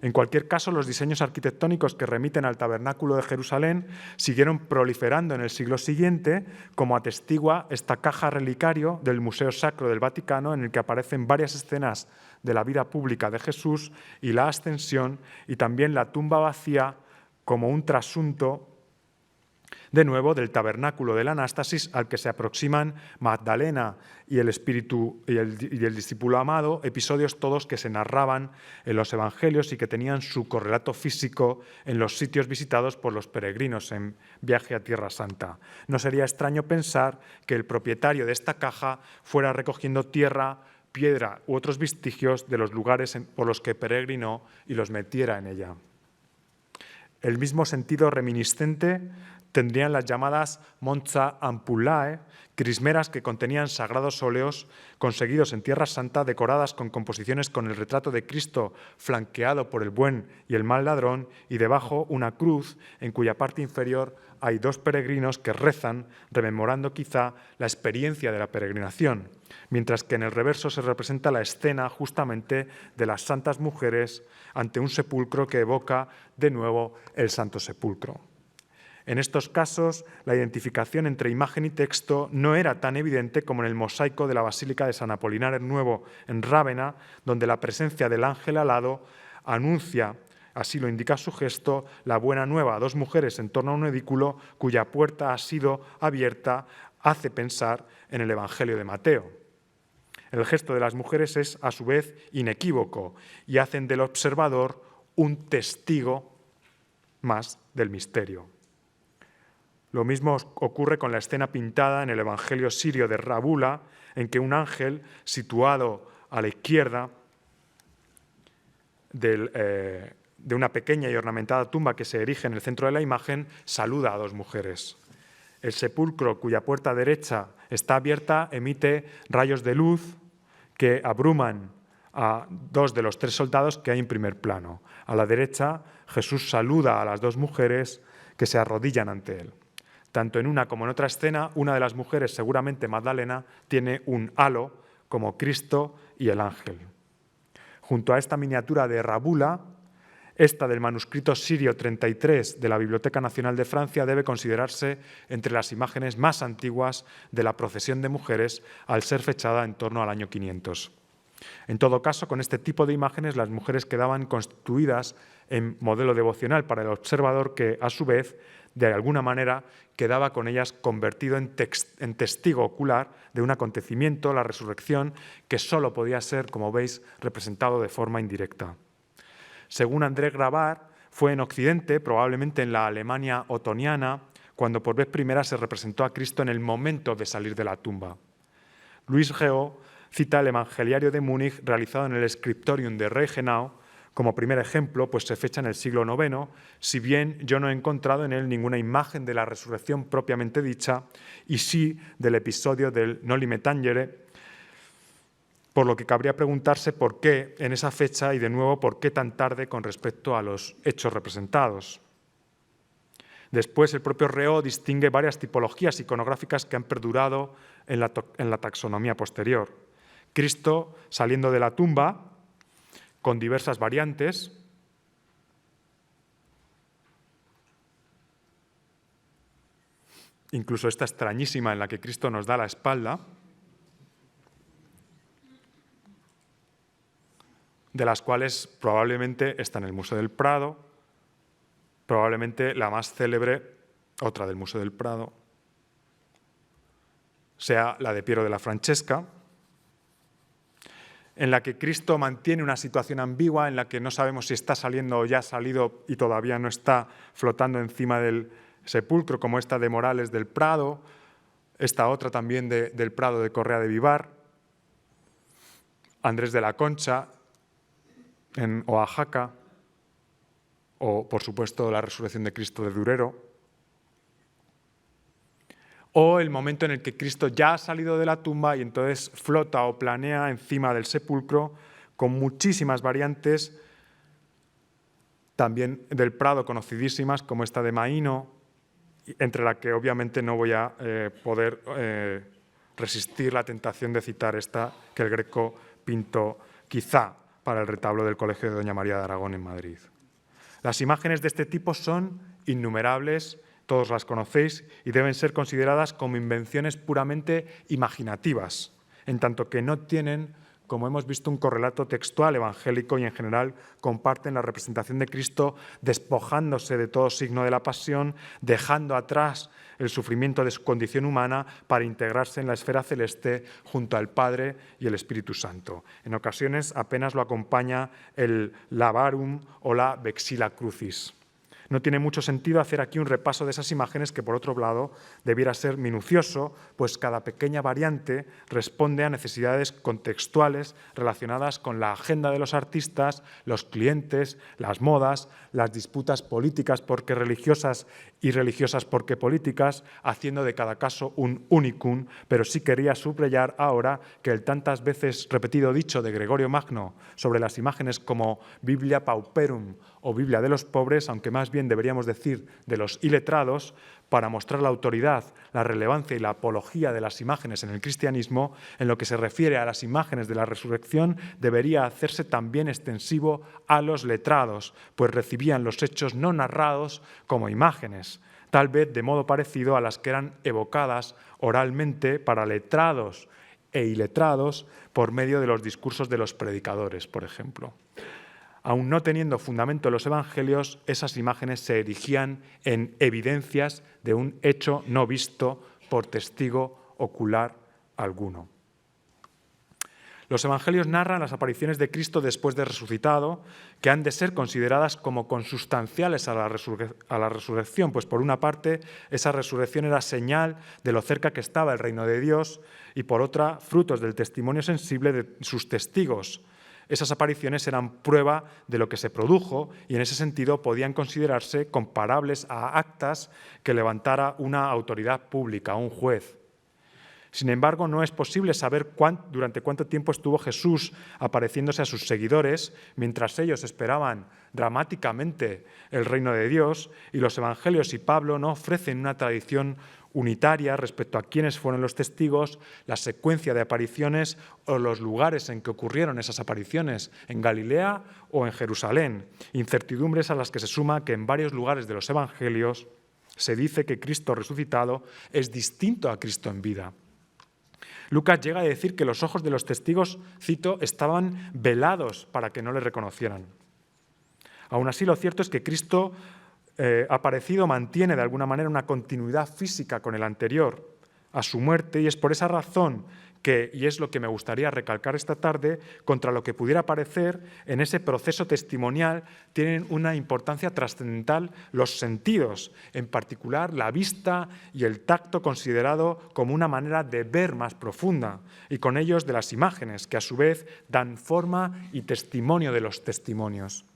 En cualquier caso, los diseños arquitectónicos que remiten al tabernáculo de Jerusalén siguieron proliferando en el siglo siguiente, como atestigua esta caja relicario del Museo Sacro del Vaticano, en el que aparecen varias escenas de la vida pública de Jesús y la ascensión, y también la tumba vacía como un trasunto, de nuevo, del tabernáculo del Anástasis, al que se aproximan Magdalena y el Espíritu y el discípulo amado, episodios todos que se narraban en los evangelios y que tenían su correlato físico en los sitios visitados por los peregrinos en viaje a Tierra Santa. No sería extraño pensar que el propietario de esta caja fuera recogiendo tierra, piedra u otros vestigios de los lugares por los que peregrinó y los metiera en ella. El mismo sentido reminiscente tendrían las llamadas Monza Ampullae, crismeras que contenían sagrados óleos conseguidos en Tierra Santa, decoradas con composiciones con el retrato de Cristo flanqueado por el buen y el mal ladrón, y debajo una cruz en cuya parte inferior hay dos peregrinos que rezan, rememorando quizá la experiencia de la peregrinación, mientras que en el reverso se representa la escena justamente de las santas mujeres ante un sepulcro que evoca de nuevo el Santo Sepulcro. En estos casos, la identificación entre imagen y texto no era tan evidente como en el mosaico de la Basílica de San Apolinar el Nuevo en Rávena, donde la presencia del ángel alado anuncia, así lo indica su gesto, la buena nueva a dos mujeres en torno a un edículo cuya puerta ha sido abierta, hace pensar en el Evangelio de Mateo. El gesto de las mujeres es, a su vez, inequívoco y hacen del observador un testigo más del misterio. Lo mismo ocurre con la escena pintada en el Evangelio sirio de Rabula, en que un ángel situado a la izquierda de una pequeña y ornamentada tumba que se erige en el centro de la imagen, saluda a dos mujeres. El sepulcro, cuya puerta derecha está abierta, emite rayos de luz que abruman a dos de los tres soldados que hay en primer plano. A la derecha, Jesús saluda a las dos mujeres que se arrodillan ante él. Tanto en una como en otra escena, una de las mujeres, seguramente Magdalena, tiene un halo como Cristo y el ángel. Junto a esta miniatura de Rabula, esta del manuscrito sirio 33 de la Biblioteca Nacional de Francia debe considerarse entre las imágenes más antiguas de la procesión de mujeres, al ser fechada en torno al año 500. En todo caso, con este tipo de imágenes las mujeres quedaban constituidas en modelo devocional para el observador que, a su vez, de alguna manera, quedaba con ellas convertido en testigo ocular de un acontecimiento, la resurrección, que solo podía ser, como veis, representado de forma indirecta. Según André Grabar, fue en Occidente, probablemente en la Alemania otoniana, cuando por vez primera se representó a Cristo en el momento de salir de la tumba. Louis Géaud cita el Evangeliario de Múnich realizado en el Scriptorium de Reichenau como primer ejemplo, pues se fecha en el siglo IX, si bien yo no he encontrado en él ninguna imagen de la resurrección propiamente dicha, y sí del episodio del Noli me tangere, por lo que cabría preguntarse por qué en esa fecha y de nuevo por qué tan tarde con respecto a los hechos representados. Después, el propio Réaud distingue varias tipologías iconográficas que han perdurado en la taxonomía posterior. Cristo saliendo de la tumba, con diversas variantes, incluso esta extrañísima en la que Cristo nos da la espalda, de las cuales probablemente está en el Museo del Prado, probablemente la más célebre, otra del Museo del Prado, sea la de Piero de la Francesca, en la que Cristo mantiene una situación ambigua, en la que no sabemos si está saliendo o ya ha salido y todavía no está flotando encima del sepulcro, como esta de Morales del Prado, esta otra también del Prado de Correa de Vivar, Andrés de la Concha, en Oaxaca, o por supuesto la resurrección de Cristo de Durero, o el momento en el que Cristo ya ha salido de la tumba y entonces flota o planea encima del sepulcro, con muchísimas variantes, también del Prado conocidísimas, como esta de Maíno, entre la que obviamente no voy a poder resistir la tentación de citar esta que el Greco pintó quizá para el retablo del Colegio de Doña María de Aragón en Madrid. Las imágenes de este tipo son innumerables, todos las conocéis, y deben ser consideradas como invenciones puramente imaginativas, en tanto que no tienen, como hemos visto, un correlato textual evangélico y en general comparten la representación de Cristo despojándose de todo signo de la pasión, dejando atrás el sufrimiento de su condición humana para integrarse en la esfera celeste junto al Padre y el Espíritu Santo. En ocasiones apenas lo acompaña el Labarum o la Vexilla Crucis. No tiene mucho sentido hacer aquí un repaso de esas imágenes que, por otro lado, debiera ser minucioso, pues cada pequeña variante responde a necesidades contextuales relacionadas con la agenda de los artistas, los clientes, las modas, las disputas políticas porque religiosas y religiosas porque políticas, haciendo de cada caso un unicum, pero sí quería subrayar ahora que el tantas veces repetido dicho de Gregorio Magno sobre las imágenes como Biblia Pauperum o Biblia de los pobres, aunque más bien deberíamos decir de los iletrados, para mostrar la autoridad, la relevancia y la apología de las imágenes en el cristianismo, en lo que se refiere a las imágenes de la resurrección, debería hacerse también extensivo a los letrados, pues recibían los hechos no narrados como imágenes, tal vez de modo parecido a las que eran evocadas oralmente para letrados e iletrados por medio de los discursos de los predicadores, por ejemplo. Aun no teniendo fundamento en los evangelios, esas imágenes se erigían en evidencias de un hecho no visto por testigo ocular alguno. Los evangelios narran las apariciones de Cristo después de resucitado, que han de ser consideradas como consustanciales a la resurrección, pues por una parte esa resurrección era señal de lo cerca que estaba el reino de Dios y por otra frutos del testimonio sensible de sus testigos. Esas apariciones eran prueba de lo que se produjo y en ese sentido podían considerarse comparables a actas que levantara una autoridad pública, un juez. Sin embargo, no es posible saber durante cuánto tiempo estuvo Jesús apareciéndose a sus seguidores mientras ellos esperaban dramáticamente el reino de Dios, y los evangelios y Pablo no ofrecen una tradición unitaria respecto a quiénes fueron los testigos, la secuencia de apariciones o los lugares en que ocurrieron esas apariciones, en Galilea o en Jerusalén, incertidumbres a las que se suma que en varios lugares de los evangelios se dice que Cristo resucitado es distinto a Cristo en vida. Lucas llega a decir que los ojos de los testigos, cito, estaban velados para que no le reconocieran. Aún así, lo cierto es que Cristo aparecido mantiene de alguna manera una continuidad física con el anterior a su muerte, y es por esa razón que, y es lo que me gustaría recalcar esta tarde, contra lo que pudiera parecer, en ese proceso testimonial tienen una importancia trascendental los sentidos, en particular la vista y el tacto considerado como una manera de ver más profunda, y con ellos de las imágenes, que a su vez dan forma y testimonio de los testimonios.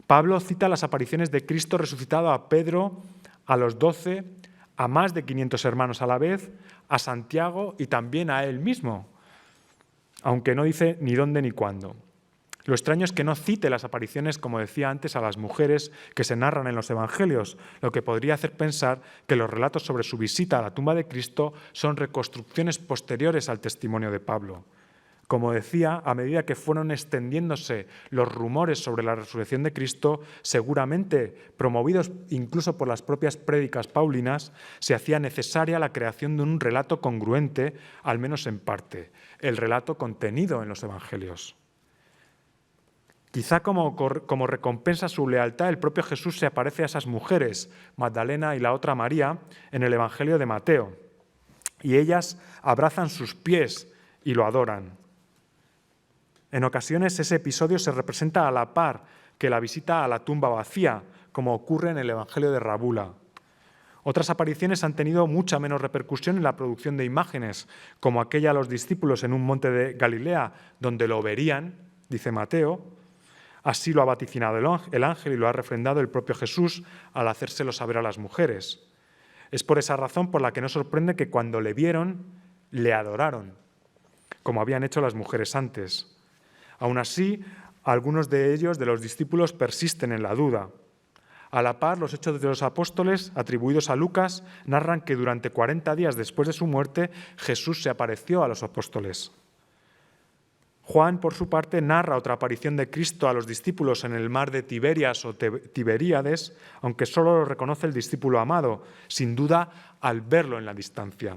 Pablo cita las apariciones de Cristo resucitado a Pedro, a los 12, a más de 500 hermanos a la vez, a Santiago y también a él mismo, aunque no dice ni dónde ni cuándo. Lo extraño es que no cite las apariciones, como decía antes, a las mujeres que se narran en los evangelios, lo que podría hacer pensar que los relatos sobre su visita a la tumba de Cristo son reconstrucciones posteriores al testimonio de Pablo. Como decía, a medida que fueron extendiéndose los rumores sobre la resurrección de Cristo, seguramente promovidos incluso por las propias prédicas paulinas, se hacía necesaria la creación de un relato congruente, al menos en parte, el relato contenido en los evangelios. Quizá como recompensa a su lealtad, el propio Jesús se aparece a esas mujeres, Magdalena y la otra María, en el Evangelio de Mateo, y ellas abrazan sus pies y lo adoran. En ocasiones ese episodio se representa a la par que la visita a la tumba vacía, como ocurre en el Evangelio de Rabula. Otras apariciones han tenido mucha menos repercusión en la producción de imágenes, como aquella a los discípulos en un monte de Galilea, donde lo verían dice Mateo. Así lo ha vaticinado el ángel y lo ha refrendado el propio Jesús al hacérselo saber a las mujeres. Es por esa razón por la que no sorprende que cuando le vieron, le adoraron, como habían hecho las mujeres antes. Aún así, algunos de ellos, de los discípulos, persisten en la duda. A la par, los Hechos de los Apóstoles, atribuidos a Lucas, narran que durante 40 días después de su muerte, Jesús se apareció a los apóstoles. Juan, por su parte, narra otra aparición de Cristo a los discípulos en el mar de Tiberias o Tiberíades, aunque solo lo reconoce el discípulo amado, sin duda al verlo en la distancia.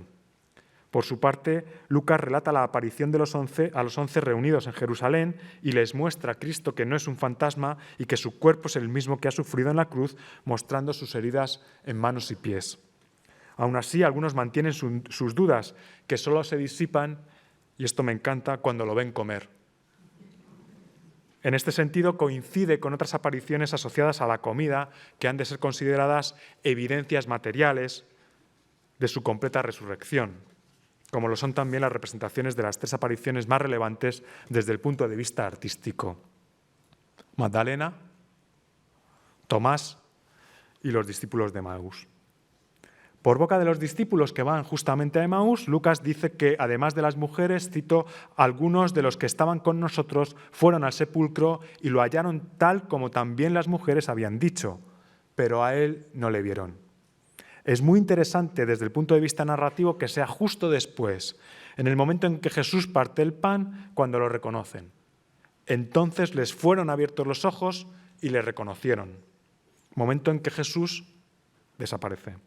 Por su parte, Lucas relata la aparición de a los 11 reunidos en Jerusalén y les muestra a Cristo que no es un fantasma y que su cuerpo es el mismo que ha sufrido en la cruz, mostrando sus heridas en manos y pies. Aún así, algunos mantienen sus dudas, que solo se disipan, y esto me encanta, cuando lo ven comer. En este sentido, coincide con otras apariciones asociadas a la comida que han de ser consideradas evidencias materiales de su completa resurrección, como lo son también las representaciones de las 3 apariciones más relevantes desde el punto de vista artístico: Magdalena, Tomás y los discípulos de Emaús. Por boca de los discípulos que van justamente a Emaús, Lucas dice que, además de las mujeres, cito, algunos de los que estaban con nosotros fueron al sepulcro y lo hallaron tal como también las mujeres habían dicho, pero a él no le vieron. Es muy interesante desde el punto de vista narrativo que sea justo después, en el momento en que Jesús parte el pan, cuando lo reconocen. Entonces les fueron abiertos los ojos y le reconocieron. Momento en que Jesús desaparece.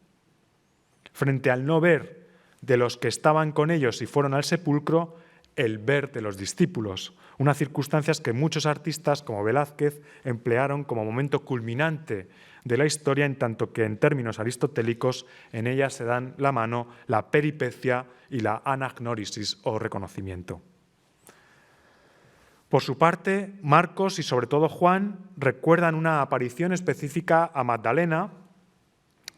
Frente al no ver de los que estaban con ellos y fueron al sepulcro, el ver de los discípulos, unas circunstancias que muchos artistas, como Velázquez, emplearon como momento culminante de la historia, en tanto que en términos aristotélicos en ellas se dan la mano la peripecia y la anagnórisis o reconocimiento. Por su parte, Marcos y sobre todo Juan recuerdan una aparición específica a Magdalena.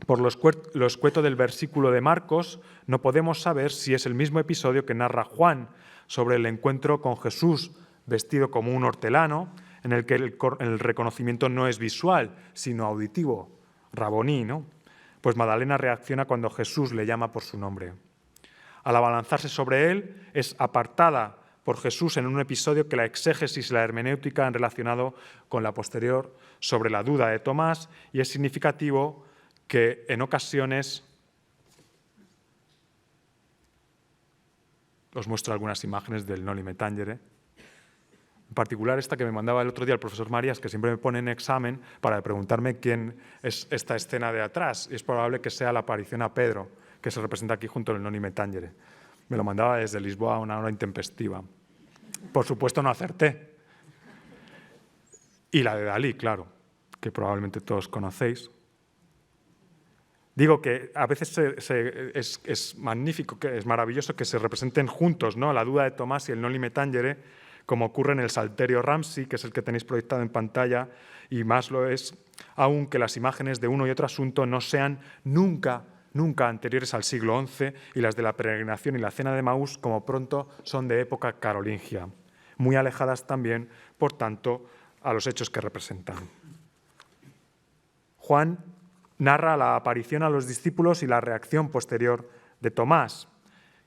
Por lo escueto del versículo de Marcos, no podemos saber si es el mismo episodio que narra Juan sobre el encuentro con Jesús vestido como un hortelano, en el que el reconocimiento no es visual, sino auditivo, raboní, ¿no? Pues Magdalena reacciona cuando Jesús le llama por su nombre. Al abalanzarse sobre él, es apartada por Jesús en un episodio que la exégesis y la hermenéutica han relacionado con la posterior sobre la duda de Tomás, y es significativo que en ocasiones, os muestro algunas imágenes del Noli Me Tangere, en particular esta que me mandaba el otro día el profesor Marías, que siempre me pone en examen para preguntarme quién es esta escena de atrás, y es probable que sea la aparición a Pedro, que se representa aquí junto al Noli Me Tangere. Me lo mandaba desde Lisboa a una hora intempestiva. Por supuesto no acerté. Y la de Dalí, claro, que probablemente todos conocéis. Digo que a veces es magnífico, es maravilloso que se representen juntos, ¿no? La duda de Tomás y el Noli Me Tangere, como ocurre en el Salterio Ramsey, que es el que tenéis proyectado en pantalla, y más lo es aún que las imágenes de uno y otro asunto no sean nunca anteriores al siglo XI, y las de la peregrinación y la cena de Emaús, como pronto, son de época carolingia, muy alejadas también, por tanto, a los hechos que representan. Juan narra la aparición a los discípulos y la reacción posterior de Tomás,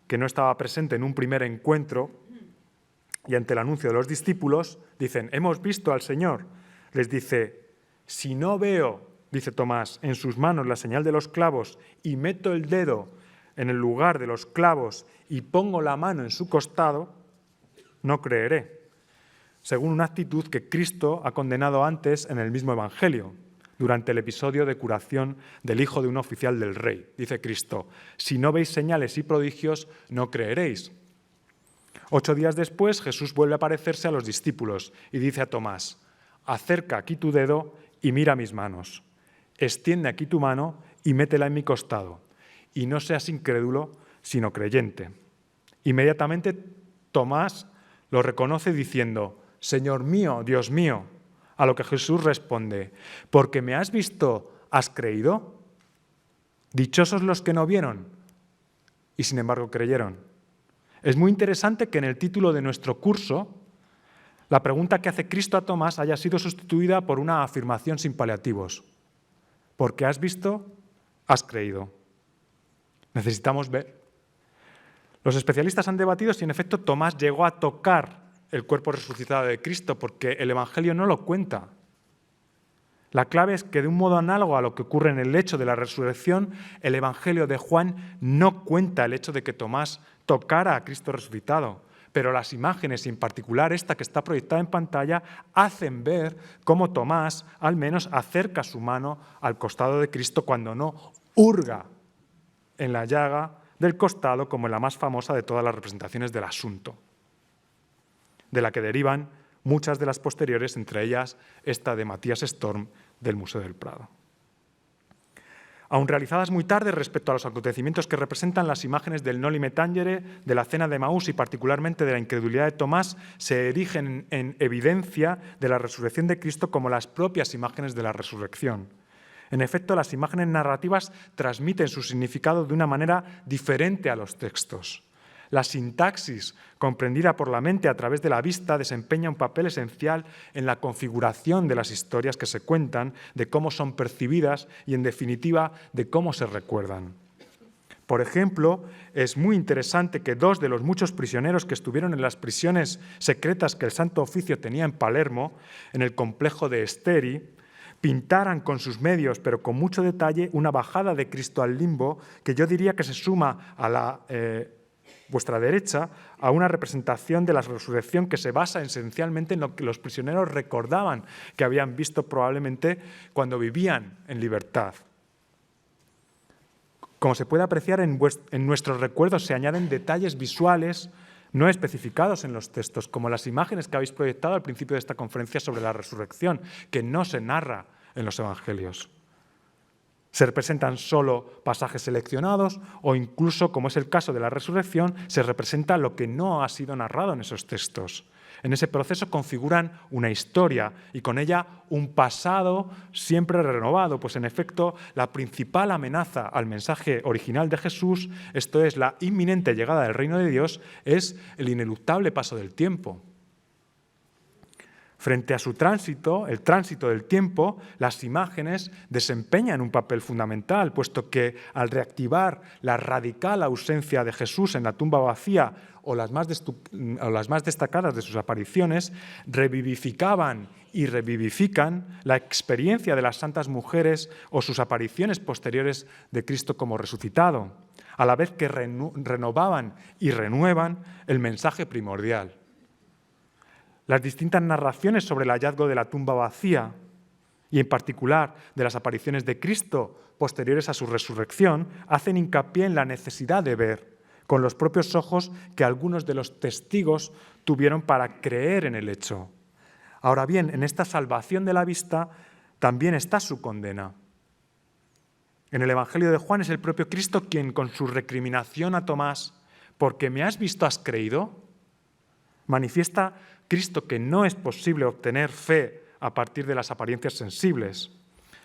que no estaba presente en un primer encuentro, y ante el anuncio de los discípulos dicen: «Hemos visto al Señor». Les dice: «Si no veo», dice Tomás, «en sus manos la señal de los clavos y meto el dedo en el lugar de los clavos y pongo la mano en su costado, no creeré», según una actitud que Cristo ha condenado antes en el mismo Evangelio. Durante el episodio de curación del hijo de un oficial del rey, dice Cristo: «Si no veis señales y prodigios, no creeréis». 8 días después, Jesús vuelve a aparecerse a los discípulos y dice a Tomás: «Acerca aquí tu dedo y mira mis manos. Extiende aquí tu mano y métela en mi costado. Y no seas incrédulo, sino creyente». Inmediatamente Tomás lo reconoce diciendo: «Señor mío, Dios mío». A lo que Jesús responde: «¿Porque me has visto, has creído? Dichosos los que no vieron y sin embargo creyeron». Es muy interesante que en el título de nuestro curso la pregunta que hace Cristo a Tomás haya sido sustituida por una afirmación sin paliativos. Porque has visto, has creído. Necesitamos ver. Los especialistas han debatido si en efecto Tomás llegó a tocar el cuerpo resucitado de Cristo, porque el Evangelio no lo cuenta. La clave es que de un modo análogo a lo que ocurre en el hecho de la resurrección, el Evangelio de Juan no cuenta el hecho de que Tomás tocara a Cristo resucitado, pero las imágenes, y en particular esta que está proyectada en pantalla, hacen ver cómo Tomás al menos acerca su mano al costado de Cristo cuando no hurga en la llaga del costado como en la más famosa de todas las representaciones del asunto, de la que derivan muchas de las posteriores, entre ellas esta de Matías Storm del Museo del Prado. Aun realizadas muy tarde respecto a los acontecimientos que representan, las imágenes del Noli Me Tangere, de la cena de Emaús y particularmente de la incredulidad de Tomás se erigen en evidencia de la resurrección de Cristo como las propias imágenes de la resurrección. En efecto, las imágenes narrativas transmiten su significado de una manera diferente a los textos. La sintaxis, comprendida por la mente a través de la vista, desempeña un papel esencial en la configuración de las historias que se cuentan, de cómo son percibidas y, en definitiva, de cómo se recuerdan. Por ejemplo, es muy interesante que 2 de los muchos prisioneros que estuvieron en las prisiones secretas que el Santo Oficio tenía en Palermo, en el complejo de Esteri, pintaran con sus medios, pero con mucho detalle, una bajada de Cristo al limbo que yo diría que se suma a la vuestra derecha, a una representación de la resurrección que se basa esencialmente en lo que los prisioneros recordaban que habían visto probablemente cuando vivían en libertad. Como se puede apreciar, en nuestros recuerdos se añaden detalles visuales no especificados en los textos, como las imágenes que habéis proyectado al principio de esta conferencia sobre la resurrección, que no se narra en los evangelios. Se representan solo pasajes seleccionados o incluso, como es el caso de la resurrección, se representa lo que no ha sido narrado en esos textos. En ese proceso configuran una historia y con ella un pasado siempre renovado, pues en efecto la principal amenaza al mensaje original de Jesús, esto es la inminente llegada del reino de Dios, es el ineluctable paso del tiempo. Frente a su tránsito, el tránsito del tiempo, las imágenes desempeñan un papel fundamental, puesto que al reactivar la radical ausencia de Jesús en la tumba vacía o las más destacadas de sus apariciones, revivificaban y revivifican la experiencia de las santas mujeres o sus apariciones posteriores de Cristo como resucitado, a la vez que renovaban y renuevan el mensaje primordial. Las distintas narraciones sobre el hallazgo de la tumba vacía y en particular de las apariciones de Cristo posteriores a su resurrección hacen hincapié en la necesidad de ver con los propios ojos que algunos de los testigos tuvieron para creer en el hecho. Ahora bien, en esta salvación de la vista también está su condena. En el Evangelio de Juan es el propio Cristo quien, con su recriminación a Tomás, «porque me has visto, has creído», manifiesta Cristo que no es posible obtener fe a partir de las apariencias sensibles,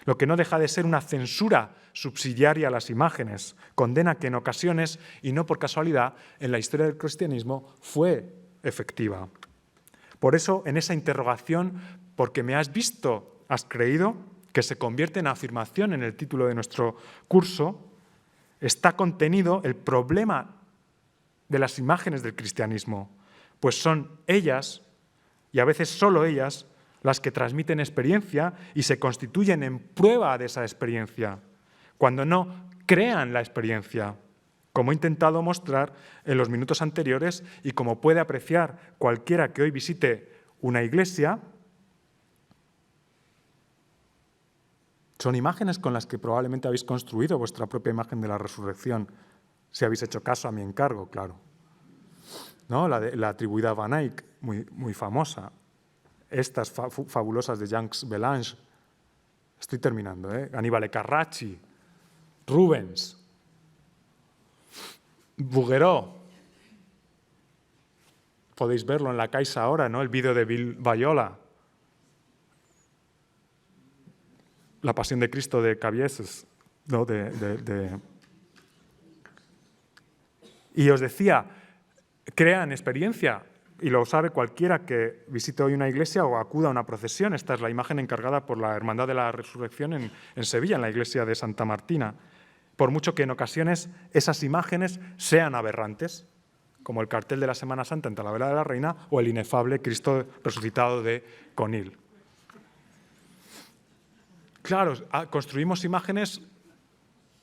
lo que no deja de ser una censura subsidiaria a las imágenes, condena que en ocasiones, y no por casualidad, en la historia del cristianismo fue efectiva. Por eso, en esa interrogación, «porque me has visto, has creído», que se convierte en afirmación en el título de nuestro curso, está contenido el problema de las imágenes del cristianismo, pues son ellas, y a veces solo ellas, las que transmiten experiencia y se constituyen en prueba de esa experiencia, cuando no crean la experiencia, como he intentado mostrar en los minutos anteriores y como puede apreciar cualquiera que hoy visite una iglesia. Son imágenes con las que probablemente habéis construido vuestra propia imagen de la resurrección, si habéis hecho caso a mi encargo, claro. ¿No? La atribuida a Van Eyck, muy famosa. Estas fabulosas de Jacques Belange. Estoy terminando, ¿eh? Aníbal Carracci, Rubens, Bouguereau. Podéis verlo en la Caixa ahora, ¿no? El vídeo de Bill Viola. La Pasión de Cristo de Cabieses, ¿no? Y os decía, crean experiencia. y lo sabe cualquiera que visite hoy una iglesia o acuda a una procesión. Esta es la imagen encargada por la Hermandad de la Resurrección en Sevilla, en la iglesia de Santa Martina. Por mucho que en ocasiones esas imágenes sean aberrantes, como el cartel de la Semana Santa en Talavera de la Reina o el inefable Cristo resucitado de Conil. Claro, construimos imágenes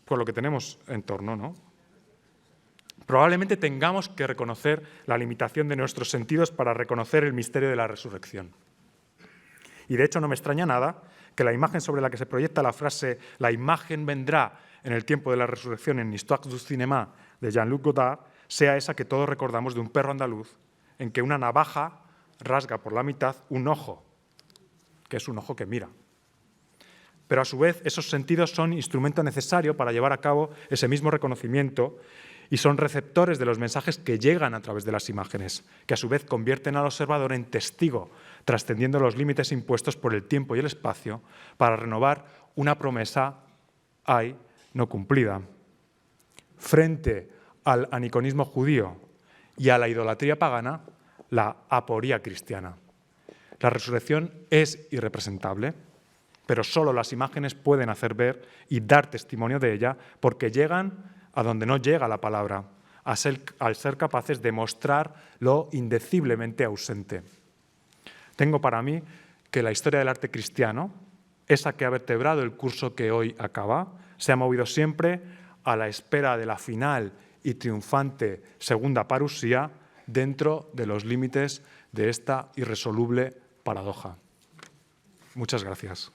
por lo que tenemos en torno, ¿no? Probablemente tengamos que reconocer la limitación de nuestros sentidos para reconocer el misterio de la resurrección. Y de hecho no me extraña nada que la imagen sobre la que se proyecta la frase «la imagen vendrá en el tiempo de la resurrección» en Histoire du cinéma de Jean-Luc Godard sea esa que todos recordamos de un perro andaluz en que una navaja rasga por la mitad un ojo, que es un ojo que mira. Pero a su vez esos sentidos son instrumento necesario para llevar a cabo ese mismo reconocimiento y son receptores de los mensajes que llegan a través de las imágenes, que a su vez convierten al observador en testigo, trascendiendo los límites impuestos por el tiempo y el espacio para renovar una promesa no cumplida. Frente al aniconismo judío y a la idolatría pagana, la aporía cristiana. La resurrección es irrepresentable, pero solo las imágenes pueden hacer ver y dar testimonio de ella porque llegan a donde no llega la palabra, al ser capaces de mostrar lo indeciblemente ausente. Tengo para mí que la historia del arte cristiano, esa que ha vertebrado el curso que hoy acaba, se ha movido siempre a la espera de la final y triunfante segunda parusía dentro de los límites de esta irresoluble paradoja. Muchas gracias.